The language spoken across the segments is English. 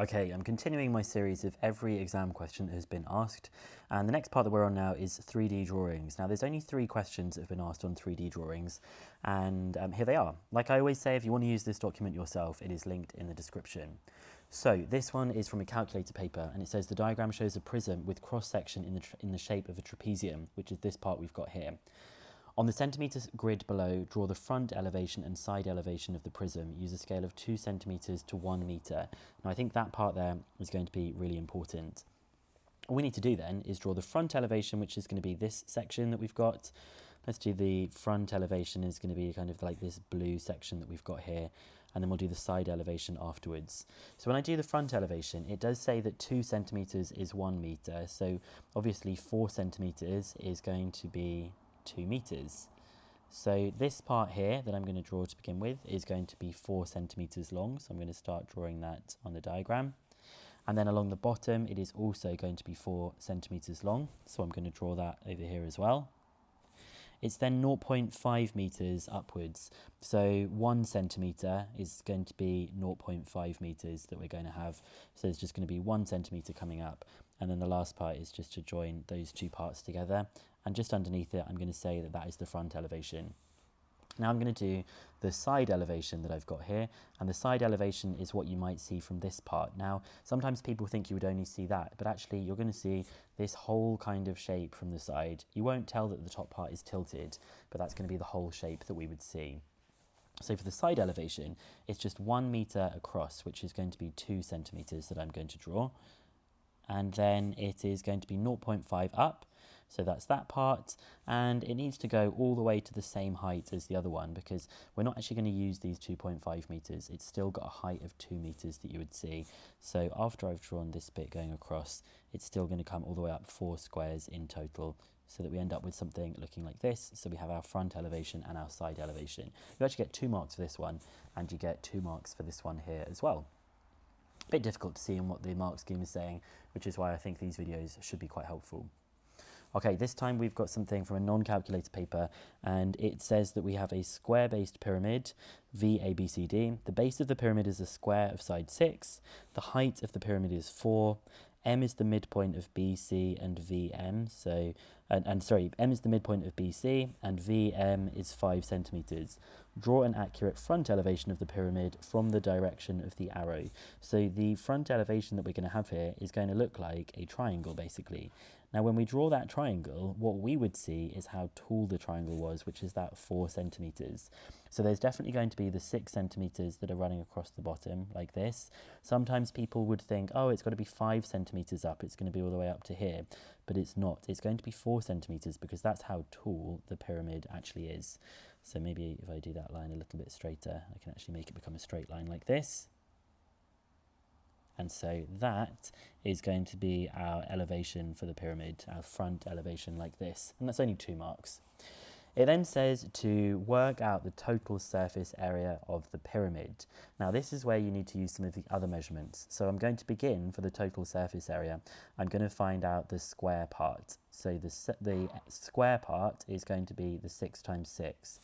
Okay, I'm continuing my series of every exam question that has been asked, and the next part that we're on now is 3D drawings. Now there's only 3 questions that have been asked on 3D drawings, and here they are. Like I always say, if you want to use this document yourself, it is linked in the description. So this one is from a calculator paper, and it says the diagram shows a prism with cross-section in the shape of a trapezium, which is this part we've got here. On the centimetre grid below, draw the front elevation and side elevation of the prism. Use a scale of 2 centimetres to 1 metre. Now I think that part there is going to be really important. All we need to do then is draw the front elevation, which is going to be this section that we've got. Let's do the front elevation is going to be kind of like this blue section that we've got here. And then we'll do the side elevation afterwards. So when I do the front elevation, it does say that 2 centimetres is 1 metre. So obviously 4 centimetres is going to be 2 meters. So this part here that I'm going to draw to begin with is going to be 4 centimeters long. So I'm going to start drawing that on the diagram. And then along the bottom, it is also going to be 4 centimeters long. So I'm going to draw that over here as well. It's then 0.5 meters upwards. So 1 centimeter is going to be 0.5 meters that we're going to have. So there's just going to be 1 centimeter coming up. And then the last part is just to join those 2 parts together. And just underneath it, I'm going to say that that is the front elevation. Now I'm going to do the side elevation that I've got here, and the side elevation is what you might see from this part. Now, sometimes people think you would only see that, but actually you're going to see this whole kind of shape from the side. You won't tell that the top part is tilted, but that's going to be the whole shape that we would see. So for the side elevation, it's just 1 meter across, which is going to be 2 centimeters that I'm going to draw. And then it is going to be 0.5 up. So that's that part, and it needs to go all the way to the same height as the other one because we're not actually going to use these 2.5 meters. It's still got a height of 2 meters that you would see. So after I've drawn this bit going across, it's still going to come all the way up 4 squares in total so that we end up with something looking like this. So we have our front elevation and our side elevation. You actually get 2 marks for this one, and you get 2 marks for this one here as well. A bit difficult to see in what the mark scheme is saying, which is why I think these videos should be quite helpful. Okay, this time we've got something from a non-calculator paper, and it says that we have a square-based pyramid, VABCD. The base of the pyramid is a square of side 6. The height of the pyramid is 4. M is the midpoint of BC and VM. So, M is the midpoint of BC, and VM is 5 centimeters. Draw an accurate front elevation of the pyramid from the direction of the arrow. So the front elevation that we're going to have here is going to look like a triangle, basically. Now, when we draw that triangle, what we would see is how tall the triangle was, which is that 4 centimeters. So there's definitely going to be the 6 centimeters that are running across the bottom like this. Sometimes people would think, oh, it's got to be 5 centimeters up. It's going to be all the way up to here, but it's not. It's going to be 4 centimeters because that's how tall the pyramid actually is. So maybe if I do that line a little bit straighter, I can actually make it become a straight line like this. And so that is going to be our elevation for the pyramid, our front elevation like this. And that's only 2 marks. It then says to work out the total surface area of the pyramid. Now this is where you need to use some of the other measurements. So I'm going to begin for the total surface area. I'm going to find out the square part. So the square part is going to be the 6 times 6.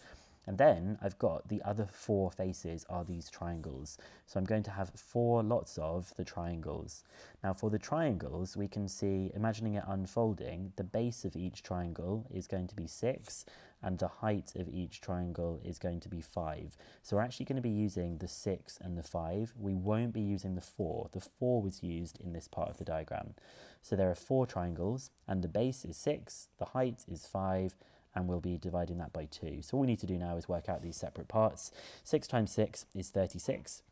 And then I've got the other 4 faces are these triangles. So I'm going to have 4 lots of the triangles. Now for the triangles, we can see, imagining it unfolding, the base of each triangle is going to be 6, and the height of each triangle is going to be 5. So we're actually going to be using the 6 and the 5. We won't be using the 4. The 4 was used in this part of the diagram. So there are 4 triangles, and the base is 6, the height is 5, and we'll be dividing that by 2. So all we need to do now is work out these separate parts. 6 times 6 is 36.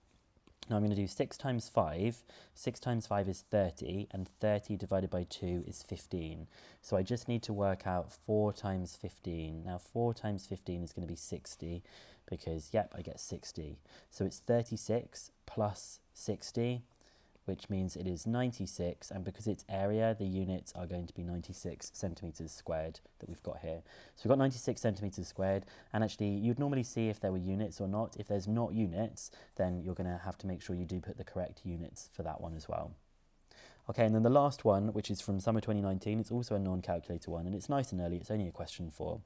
Now I'm going to do 6 times 5. 6 times 5 is 30, and 30 divided by 2 is 15. So I just need to work out 4 times 15. Now 4 times 15 is going to be 60, because, yep, I get 60. So it's 36 plus 60, which means it is 96, and because it's area, the units are going to be 96 centimeters squared that we've got here. So we've got 96 centimeters squared, and actually you'd normally see if there were units or not. If there's not units, then you're going to have to make sure you do put the correct units for that one as well. Okay, and then the last one, which is from summer 2019, it's also a non-calculator one, and it's nice and early, it's only a question 4.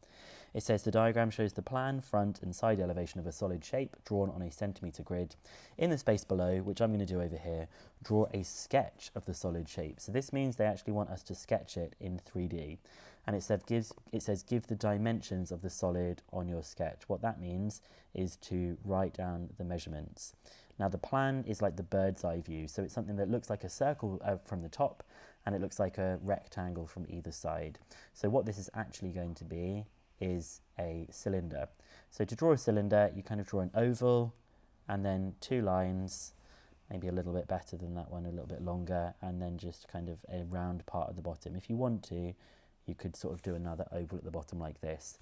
It says the diagram shows the plan, front and side elevation of a solid shape drawn on a centimetre grid. In the space below, which I'm going to do over here, draw a sketch of the solid shape. So this means they actually want us to sketch it in 3D. And it says give the dimensions of the solid on your sketch. What that means is to write down the measurements. Now the plan is like the bird's eye view, so it's something that looks like a circle from the top, and it looks like a rectangle from either side. So what this is actually going to be is a cylinder. So to draw a cylinder, you kind of draw an oval, and then 2 lines, maybe a little bit better than that one, a little bit longer, and then just kind of a round part at the bottom. If you want to, you could sort of do another oval at the bottom like this.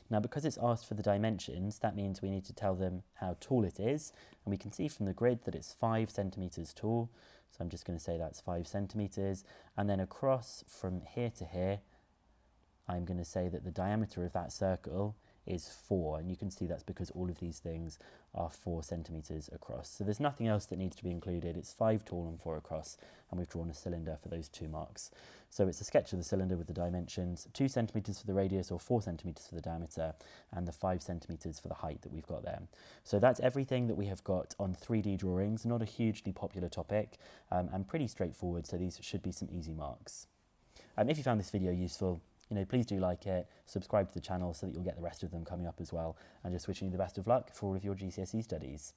Now, because it's asked for the dimensions, that means we need to tell them how tall it is. And we can see from the grid that it's 5 centimetres tall. So I'm just going to say that's 5 centimetres. And then across from here to here, I'm going to say that the diameter of that circle is 4. And you can see that's because all of these things are 4 centimetres across. So there's nothing else that needs to be included. It's 5 tall and 4 across. And we've drawn a cylinder for those 2 marks. So it's a sketch of the cylinder with the dimensions, 2 centimetres for the radius or 4 centimetres for the diameter, and the 5 centimetres for the height that we've got there. So that's everything that we have got on 3D drawings. Not a hugely popular topic, and pretty straightforward, so these should be some easy marks. If you found this video useful, please do like it, subscribe to the channel so that you'll get the rest of them coming up as well, and just wishing you the best of luck for all of your GCSE studies.